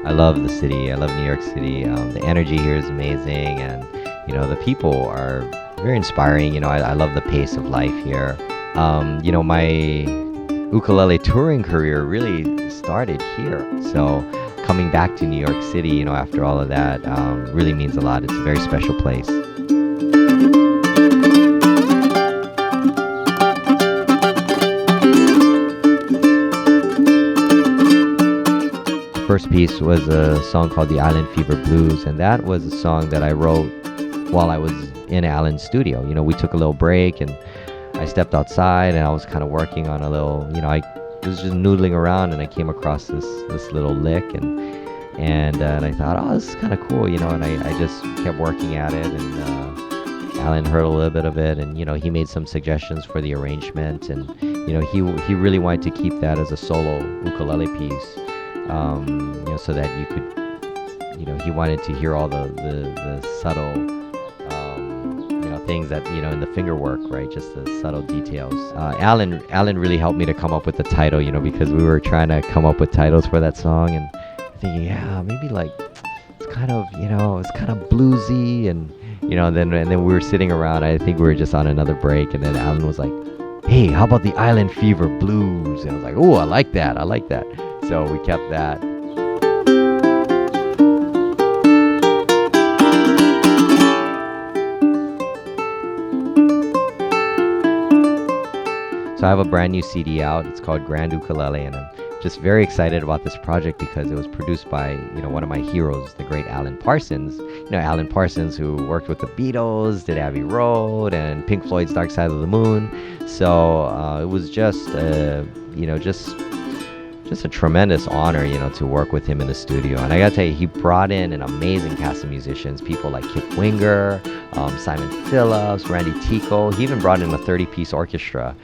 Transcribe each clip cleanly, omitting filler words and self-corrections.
I love the city. I love New York City. The energy here is amazing, and the people are very inspiring. I love the pace of life here. My ukulele touring career really started here. So coming back to New York City, after all of that, really means a lot. It's a very special place. First piece was a song called The Island Fever Blues, and that was a song that I wrote while I was in Alan's studio. We took a little break, and I stepped outside, and I was kind of working on a little, I was just noodling around, and I came across this little lick, and I thought, oh, this is kind of cool, and I just kept working at it, and Alan heard a little bit of it, and he made some suggestions for the arrangement, and he really wanted to keep that as a solo ukulele piece. So that you could, he wanted to hear all the subtle, things that, in the finger work, right? Just the subtle details. Alan really helped me to come up with the title, because we were trying to come up with titles for that song, and thinking, yeah, maybe like, it's kind of, it's kind of bluesy, and, and then we were sitting around, I think we were just on another break, and then Alan was like, hey, how about the Island Fever Blues? And I was like, oh, I like that. So we kept that. So I have a brand new CD out. It's called Grand Ukulele, and I'm just very excited about this project because it was produced by, one of my heroes, the great Alan Parsons. Alan Parsons, who worked with the Beatles, did Abbey Road, and Pink Floyd's Dark Side of the Moon. So it was just a tremendous honor, to work with him in the studio. And I gotta tell you, he brought in an amazing cast of musicians, people like Kip Winger, Simon Phillips, Randy Tico. He even brought in a 30-piece orchestra,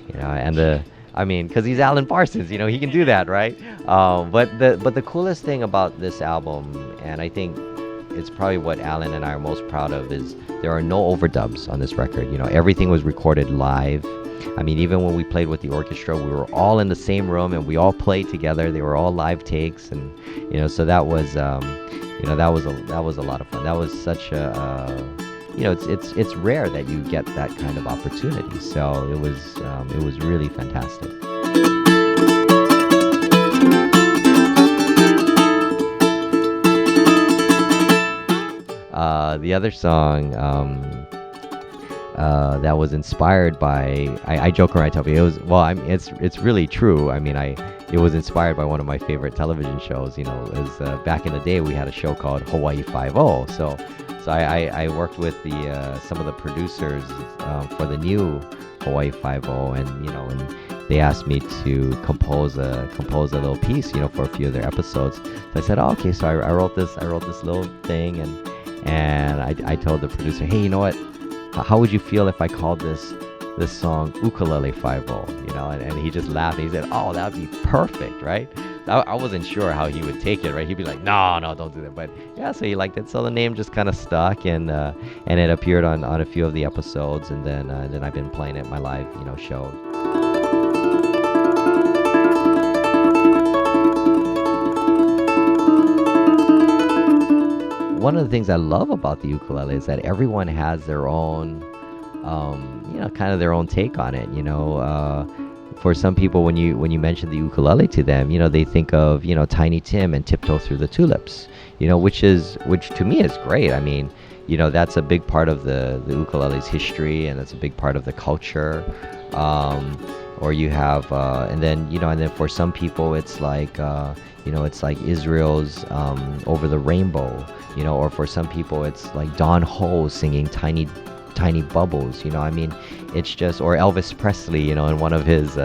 because he's Alan Parsons, he can do that, right? But the coolest thing about this album, and I think it's probably what Alan and I are most proud of, is there are no overdubs on this record. Everything was recorded live. Even when we played with the orchestra, we were all in the same room and we all played together. They were all live takes, and so that was that was a lot of fun. That was such a it's rare that you get that kind of opportunity. So it was really fantastic. The other song that was inspired by, I joke around, I tell people, it's really true. It was inspired by one of my favorite television shows. Back in the day, we had a show called Hawaii Five-0. So I worked with some of the producers for the new Hawaii Five-0, and they asked me to compose a little piece, for a few of their episodes. So I said, oh, okay. So I wrote this little thing, and I told the producer, hey, you know what? How would you feel if I called this song Ukulele Five-0? And he just laughed, and he said, oh, that would be perfect, right? I wasn't sure how he would take it, right? He'd be like, no, don't do that. But yeah, so he liked it. So the name just kind of stuck, and it appeared on a few of the episodes, and then I've been playing it at my live, show. One of the things I love about the ukulele is that everyone has their own, kind of their own take on it. For some people, when you mention the ukulele to them, they think of, Tiny Tim and Tiptoe Through the Tulips, which to me is great. That's a big part of the ukulele's history, and that's a big part of the culture. Or you have, and then for some people, it's like, it's like Israel's Over the Rainbow, or for some people, it's like Don Ho singing Tiny Bubbles. It's just, or Elvis Presley, in one of his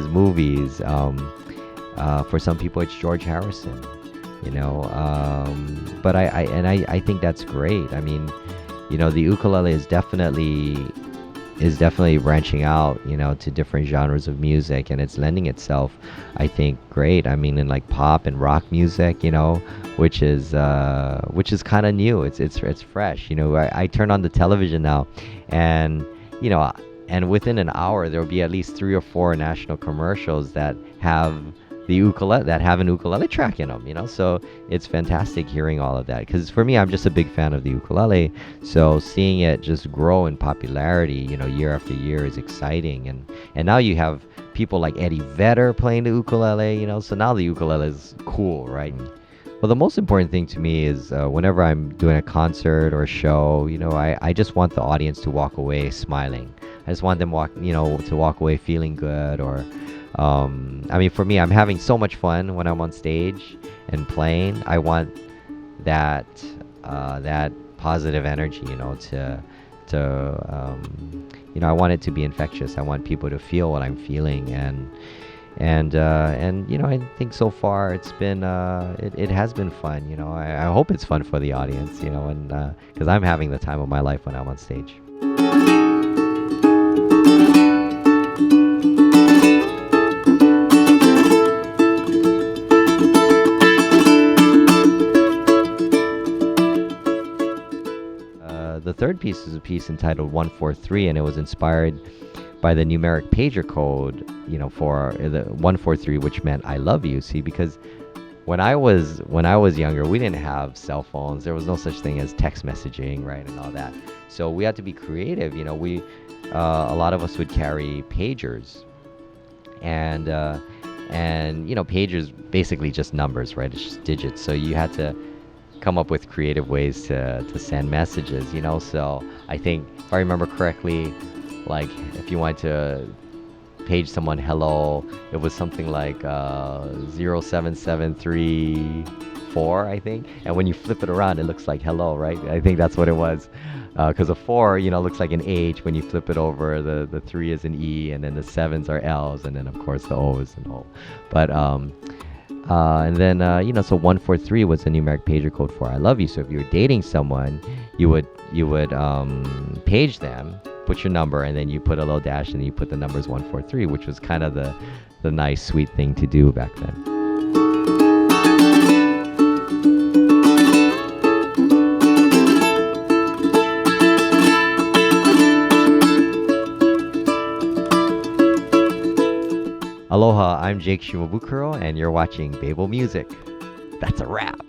movies. For some people, it's George Harrison, but I think that's great. The ukulele is definitely branching out, to different genres of music, and it's lending itself, I think, great. In like pop and rock music, which is kind of new. It's fresh. I turn on the television now, and within an hour there will be at least 3 or 4 national commercials that have the ukulele that have an ukulele track in them, you know. So it's fantastic hearing all of that because for me, I'm just a big fan of the ukulele. So seeing it just grow in popularity, you know, year after year is exciting. And now you have people like Eddie Vedder playing the ukulele, you know. So now the ukulele is cool, right? Well, the most important thing to me is whenever I'm doing a concert or a show, you know, I just want the audience to walk away smiling. I just want them to walk away feeling good. Or, I mean, for me, I'm having so much fun when I'm on stage and playing. I want that that positive energy, you know, I want it to be infectious. I want people to feel what I'm feeling, and you know, I think so far it's been it has been fun. You know, I hope it's fun for the audience. You know, and because I'm having the time of my life when I'm on stage. The third piece is a piece entitled 143, and it was inspired by the numeric pager code, you know, for the 143, which meant I love you. See, because when I was younger, we didn't have cell phones. There was no such thing as text messaging, right, and all that. So we had to be creative. You know, a lot of us would carry pagers, and you know, pagers basically just numbers, right? It's just digits. So you had to come up with creative ways to send messages, you know. So I think if I remember correctly, like if you wanted to page someone hello, it was something like 07734, I think. And when you flip it around, it looks like hello, right? I think that's what it was. Because a 4, you know, looks like an H. When you flip it over, the 3 is an E, and then the 7s are L's, and then of course the O is an O. But and then you know, so 143 was the numeric pager code for I love you. So if you were dating someone, you would page them, put your number, and then you put a little dash, and then you put the numbers 143, which was kind of the nice, sweet thing to do back then. Aloha, I'm Jake Shimabukuro, and you're watching Baeblemusic. That's a wrap.